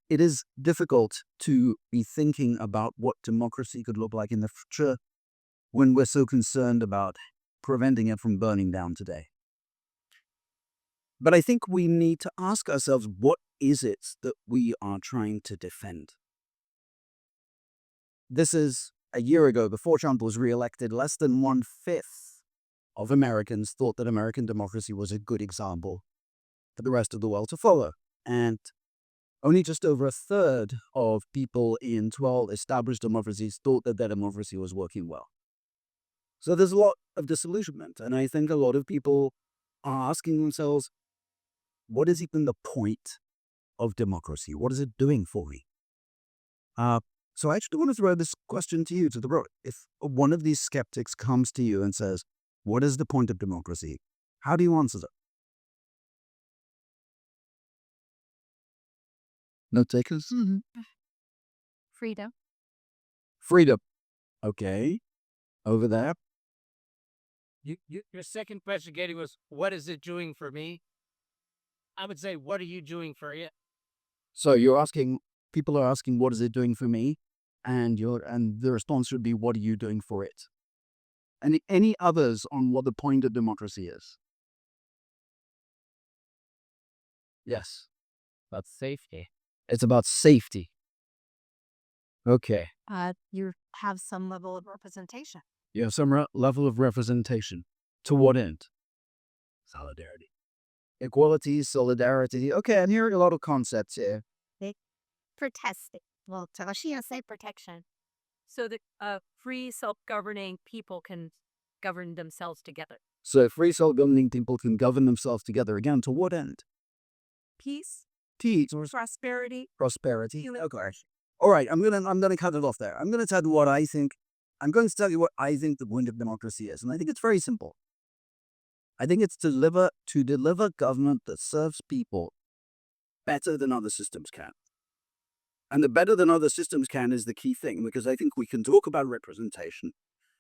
it is difficult to be thinking about what democracy could look like in the future when we're so concerned about preventing it from burning down today. But I think we need to ask ourselves, what is it that we are trying to defend? This is a year ago, before Trump was reelected, less than 1/5 of Americans thought that American democracy was a good example for the rest of the world to follow. And only just over a third of people in 12 established democracies thought that their democracy was working well. So there's a lot of disillusionment. And I think a lot of people are asking themselves, what is even the point of democracy? What is it doing for me? So I actually want to throw this question to you, to the room. If one of these skeptics comes to you and says, what is the point of democracy? How do you answer that? No takers? Freedom. Freedom. Okay. Over there. Your second question, Katie, was what is it doing for me? I would say, what are you doing for it? So people are asking, what is it doing for me? And the response should be, what are you doing for it? And any others on what the point of democracy is? Yes. About safety. It's about safety. Okay. You have some level of representation. You have some level of representation. To what end? Solidarity. Equality, solidarity. Okay, I'm hearing a lot of concepts here. Protesting. Well, Tashi, say protection. So that free, self-governing people can govern themselves together. So free self-governing people can govern themselves together. Again, to what end? Peace, Peace. prosperity. Prosperity. Okay. All right, I'm gonna cut it off there. I'm gonna tell you what I think. I'm going to tell you what I think the point of democracy is, and I think it's very simple. I think it's to deliver government that serves people better than other systems can. And the better than other systems can is the key thing, because I think we can talk about representation,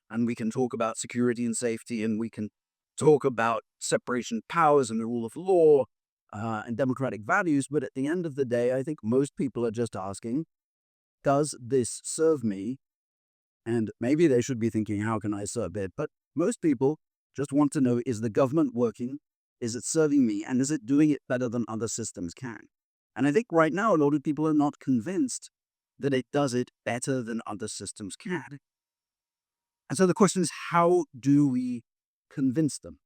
and we can talk about security and safety, and we can talk about separation of powers and the rule of law and democratic values. But at the end of the day, I think most people are just asking, does this serve me? And maybe they should be thinking, how can I serve it? But most people just want to know, is the government working? Is it serving me? And is it doing it better than other systems can? And I think right now, a lot of people are not convinced that it does it better than other systems can. And so the question is, how do we convince them?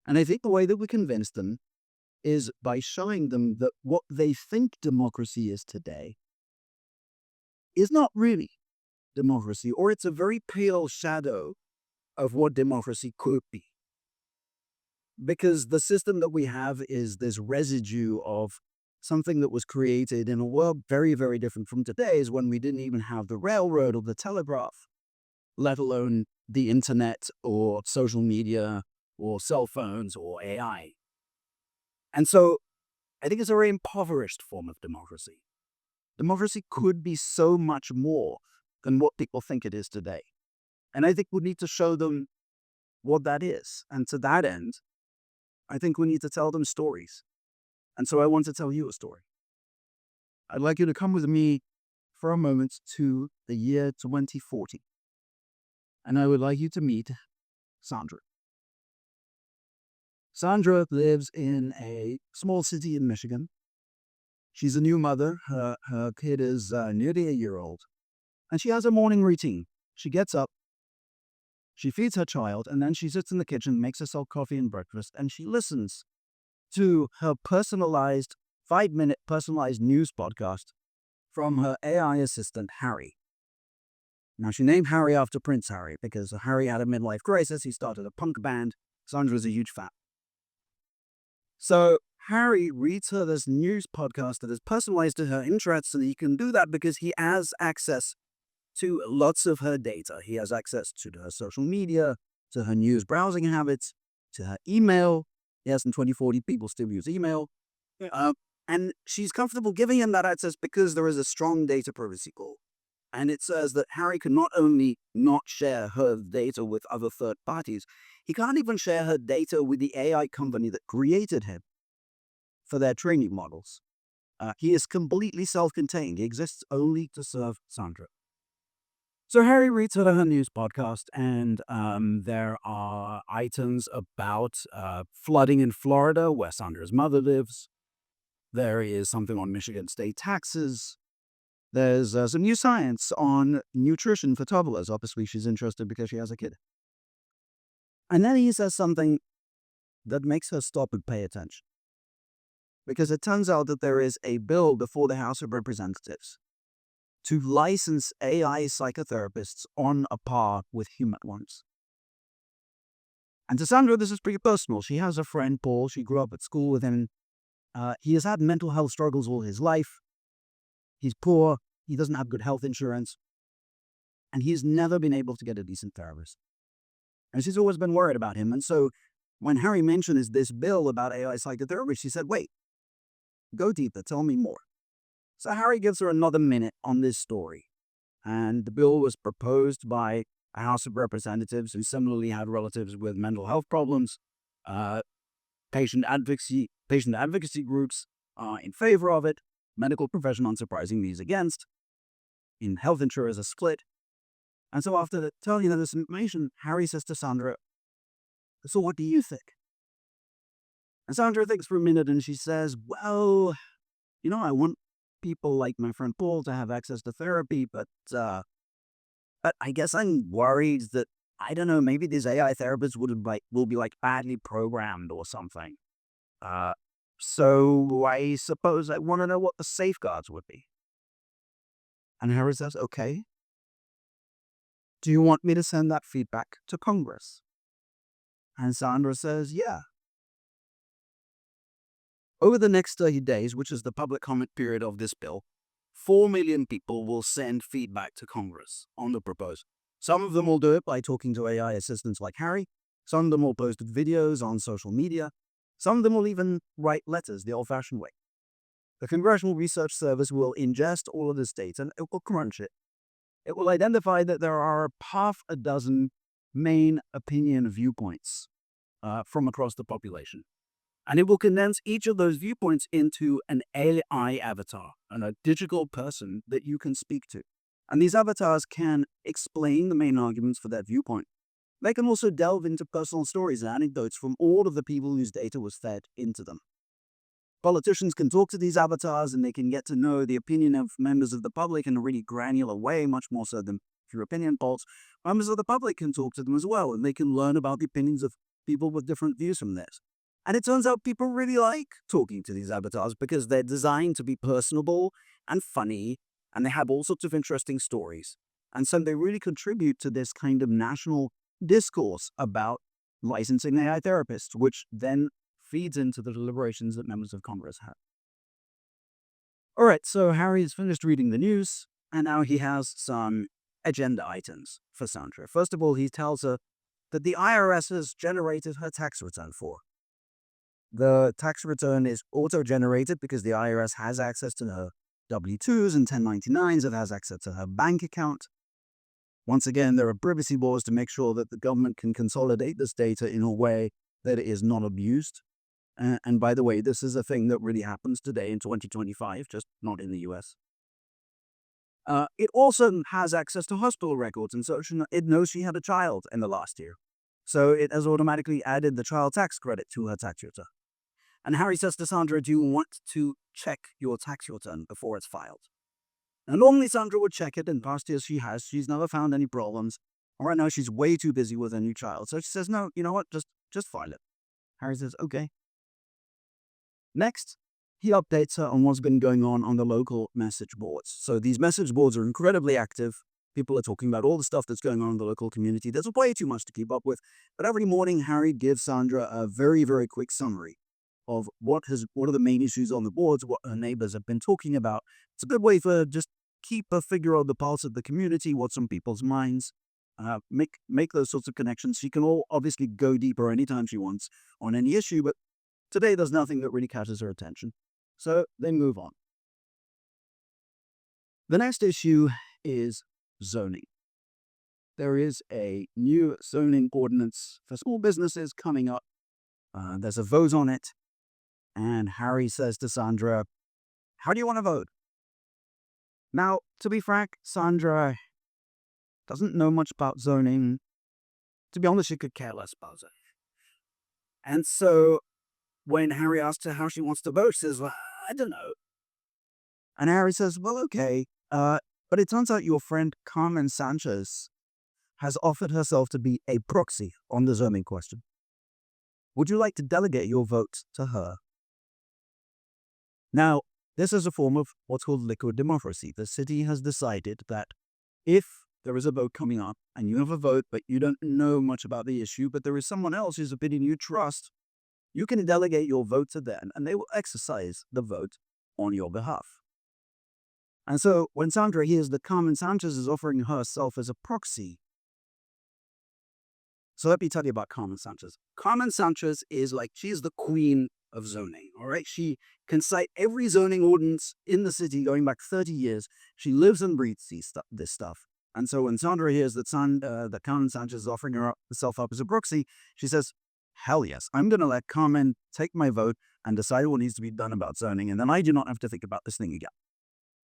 And I think the way that we convince them is by showing them that what they think democracy is today is not really democracy, or it's a very pale shadow of what democracy could be. Because the system that we have is this residue of something that was created in a world very, very different from today's, when we didn't even have the railroad or the telegraph, let alone the internet or social media or cell phones or AI. And so I think it's a very impoverished form of democracy. Democracy could be so much more than what people think it is today. And I think we need to show them what that is. And to that end, I think we need to tell them stories. And so I want to tell you a story. I'd like you to come with me for a moment to the year 2040. And I would like you to meet Sandra. Sandra lives in a small city in Michigan. She's a new mother. Her kid is nearly a year old. And she has a morning routine. She gets up, she feeds her child, and then she sits in the kitchen, makes herself coffee and breakfast, and she listens to her personalized, 5-minute personalized news podcast from her AI assistant, Harry. Now, she named Harry after Prince Harry because Harry had a midlife crisis. He started a punk band. Sandra's a huge fan. So Harry reads her this news podcast that is personalized to her interests, and he can do that because he has access to lots of her data. He has access to her social media, to her news browsing habits, to her email. Yes, in 2040, people still use email. And she's comfortable giving him that access because there is a strong data privacy law. And it says that Harry can not only not share her data with other third parties, he can't even share her data with the AI company that created him for their training models. He is completely self-contained. He exists only to serve Sandra. So Harry reads her news podcast, and there are items about flooding in Florida, where Sandra's mother lives. There is something on Michigan state taxes. There's some new science on nutrition for toddlers. Obviously, she's interested because she has a kid. And then he says something that makes her stop and pay attention. Because it turns out that there is a bill before the House of Representatives to license AI psychotherapists on a par with human ones. And to Sandra, this is pretty personal. She has a friend, Paul. She grew up at school with him. He has had mental health struggles all his life. He's poor. He doesn't have good health insurance. And he's never been able to get a decent therapist. And she's always been worried about him. And so when Harry mentions this bill about AI psychotherapy, she said, wait, go deeper. Tell me more. So Harry gives her another minute on this story. And the bill was proposed by a House of Representatives who similarly had relatives with mental health problems. Patient advocacy groups are in favor of it. Medical profession, unsurprisingly, is against. In health insurers are split. And so after telling her this information, Harry says to Sandra, so what do you think? And Sandra thinks for a minute and she says, well, I want people like my friend Paul to have access to therapy, but I guess I'm worried that, I don't know, maybe these AI therapists will be badly programmed or something. So I suppose I want to know what the safeguards would be. And Harry says, okay. Do you want me to send that feedback to Congress? And Sandra says, yeah. Over the next 30 days, which is the public comment period of this bill, 4 million people will send feedback to Congress on the proposal. Some of them will do it by talking to AI assistants like Harry. Some of them will post videos on social media. Some of them will even write letters the old-fashioned way. The Congressional Research Service will ingest all of this data and it will crunch it. It will identify that there are half a dozen main opinion viewpoints from across the population. And it will condense each of those viewpoints into an AI avatar and a digital person that you can speak to. And these avatars can explain the main arguments for that viewpoint. They can also delve into personal stories and anecdotes from all of the people whose data was fed into them. Politicians can talk to these avatars and they can get to know the opinion of members of the public in a really granular way, much more so than through opinion polls. Members of the public can talk to them as well, and they can learn about the opinions of people with different views from theirs. And it turns out people really like talking to these avatars because they're designed to be personable and funny, and they have all sorts of interesting stories. And so they really contribute to this kind of national discourse about licensing AI therapists, which then feeds into the deliberations that members of Congress have. All right, so Harry's finished reading the news, and now he has some agenda items for Sandra. First of all, he tells her that the IRS has generated her tax return for. The tax return is auto-generated because the IRS has access to her W-2s and 1099s. It has access to her bank account. Once again, there are privacy laws to make sure that the government can consolidate this data in a way that it is not abused. And by the way, this is a thing that really happens today in 2025, just not in the US. It also has access to hospital records, and so it knows she had a child in the last year. So it has automatically added the child tax credit to her tax return. And Harry says to Sandra, do you want to check your tax return before it's filed? And normally Sandra would check it, and past years she's never found any problems. And right now she's way too busy with her new child. So she says, no, you know what, just file it. Harry says, okay. Next, he updates her on what's been going on the local message boards. So these message boards are incredibly active. People are talking about all the stuff that's going on in the local community. There's way too much to keep up with. But every morning, Harry gives Sandra a very, very quick summary of what are the main issues on the boards, what her neighbors have been talking about. It's a good way for just keep a figure of the pulse of the community, what's on people's minds, make those sorts of connections. She can obviously go deeper anytime she wants on any issue, but today there's nothing that really catches her attention. So they move on. The next issue is zoning. There is a new zoning ordinance for small businesses coming up. There's a vote on it. And Harry says to Sandra, How do you want to vote? Now, to be frank, Sandra doesn't know much about zoning. To be honest, she could care less about zoning. And so when Harry asks her how she wants to vote, she says, well, I don't know. And Harry says, well, okay. But it turns out your friend Carmen Sanchez has offered herself to be a proxy on the zoning question. Would you like to delegate your vote to her? Now, this is a form of what's called liquid democracy. The city has decided that if there is a vote coming up and you have a vote, but you don't know much about the issue, but there is someone else whose opinion you trust, you can delegate your vote to them and they will exercise the vote on your behalf. And so when Sandra hears that Carmen Sanchez is offering herself as a proxy, so let me tell you about Carmen Sanchez. Carmen Sanchez is she's the queen of zoning, all right? She can cite every zoning ordinance in the city going back 30 years. She lives and breathes this stuff. And so when Sandra hears that Carmen Sanchez is offering herself up as a proxy, she says, hell yes, I'm going to let Carmen take my vote and decide what needs to be done about zoning, and then I do not have to think about this thing again.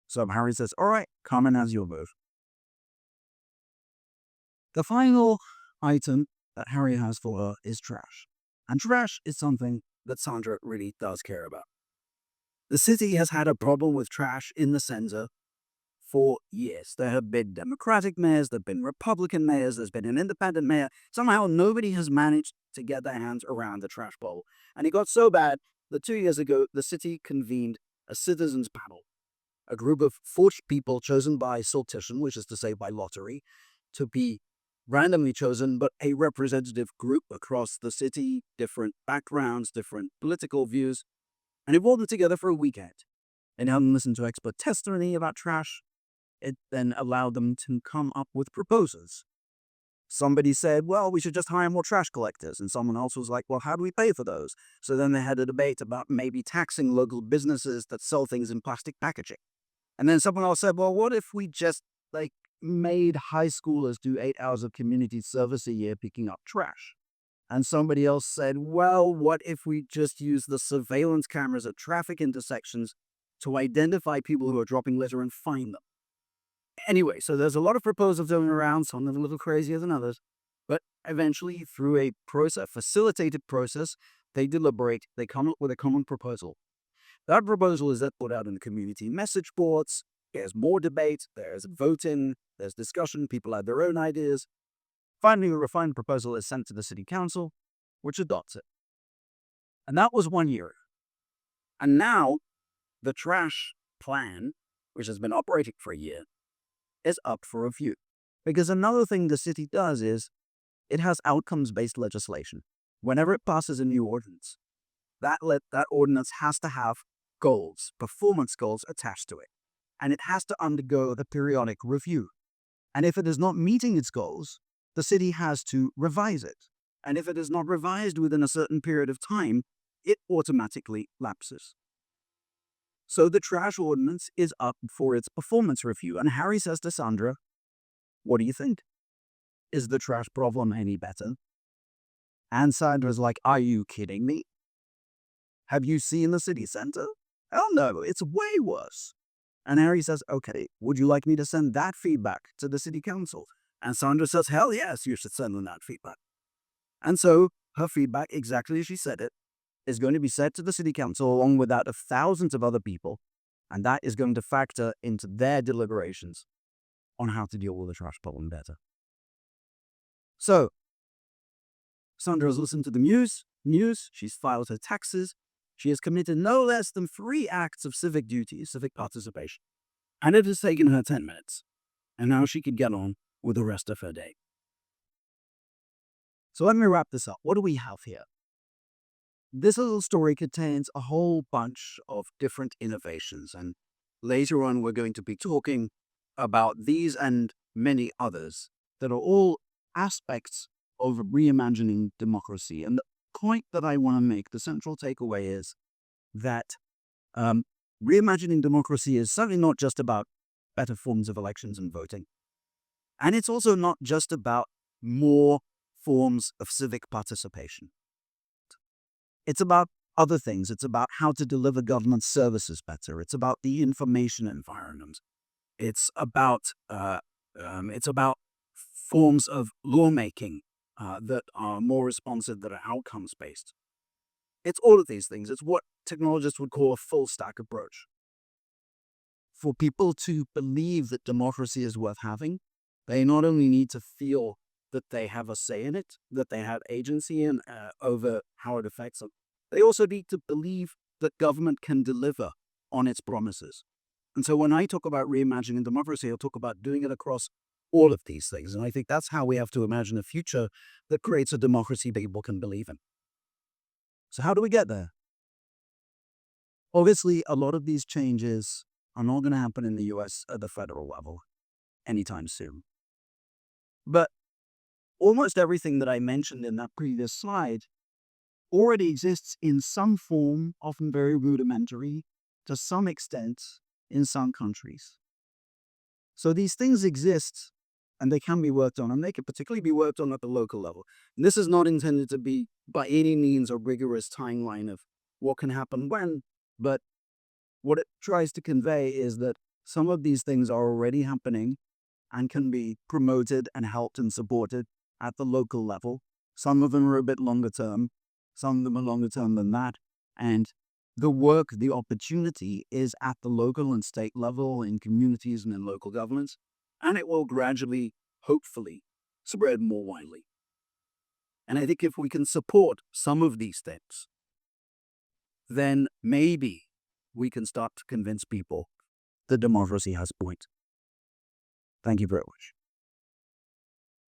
So Harry says, all right, Carmen has your vote. The final item that Harry has for her is trash. And trash is something that Sandra really does care about. The city has had a problem with trash in the center for years. There have been Democratic mayors, there have been Republican mayors, there's been an independent mayor. Somehow nobody has managed to get their hands around the trash bowl. And it got so bad that 2 years ago, the city convened a citizens panel, a group of 40 people chosen by sortition, which is to say by lottery, to be randomly chosen, but a representative group across the city, different backgrounds, different political views, and it brought them together for a weekend. And had them listen to expert testimony about trash. It then allowed them to come up with proposals. Somebody said, well, we should just hire more trash collectors. And someone else was like, well, how do we pay for those? So then they had a debate about maybe taxing local businesses that sell things in plastic packaging. And then someone else said, well, what if we just made high schoolers do 8 hours of community service a year picking up trash? And somebody else said, well, what if we just use the surveillance cameras at traffic intersections to identify people who are dropping litter and fine them? Anyway, so there's a lot of proposals going around, some are a little crazier than others, but eventually through a facilitated process, they deliberate, they come up with a common proposal. That proposal is then put out in the community message boards. There's more debate, there's voting, there's discussion, people have their own ideas. Finally, a refined proposal is sent to the city council, which adopts it. And that was 1 year. And now, the trash plan, which has been operating for a year, is up for review. Because another thing the city does is, it has outcomes-based legislation. Whenever it passes a new ordinance, that ordinance has to have goals, performance goals attached to it. And it has to undergo a periodic review. And if it is not meeting its goals, the city has to revise it. And if it is not revised within a certain period of time, it automatically lapses. So the trash ordinance is up for its performance review. And Harry says to Sandra, what do you think? Is the trash problem any better? And Sandra's like, are you kidding me? Have you seen the city center? Hell no, it's way worse. And Harry says, okay, would you like me to send that feedback to the city council? And Sandra says, hell yes, you should send them that feedback. And so her feedback, exactly as she said it, is going to be sent to the city council along with that of thousands of other people. And that is going to factor into their deliberations on how to deal with the trash problem better. So, Sandra has listened to the news, she's filed her taxes, she has committed no less than 3 acts of civic duty, civic participation. And it has taken her 10 minutes. And now she can get on with the rest of her day. So let me wrap this up. What do we have here? This little story contains a whole bunch of different innovations. And later on, we're going to be talking about these and many others that are all aspects of reimagining democracy. And the point that I want to make, the central takeaway is that reimagining democracy is certainly not just about better forms of elections and voting. And it's also not just about more forms of civic participation. It's about other things. It's about how to deliver government services better. It's about the information environment. It's about forms of lawmaking that are more responsive, that are outcomes based. It's all of these things. It's what technologists would call a full stack approach. For people to believe that democracy is worth having, they not only need to feel that they have a say in it, that they have agency in over how it affects them, they also need to believe that government can deliver on its promises. And so when I talk about reimagining democracy, I'll talk about doing it across all of these things. And I think that's how we have to imagine a future that creates a democracy people can believe in. So how do we get there? Obviously, a lot of these changes are not going to happen in the US at the federal level anytime soon. But almost everything that I mentioned in that previous slide already exists in some form, often very rudimentary, to some extent, in some countries. So these things exist and they can be worked on, and they can particularly be worked on at the local level. And this is not intended to be by any means a rigorous timeline of what can happen when, but what it tries to convey is that some of these things are already happening and can be promoted and helped and supported at the local level. Some of them are a bit longer term, some of them are longer term than that. And the work, the opportunity is at the local and state level, in communities and in local governments, and it will gradually, hopefully, spread more widely. And I think if we can support some of these steps, then maybe we can start to convince people that democracy has a point. Thank you very much.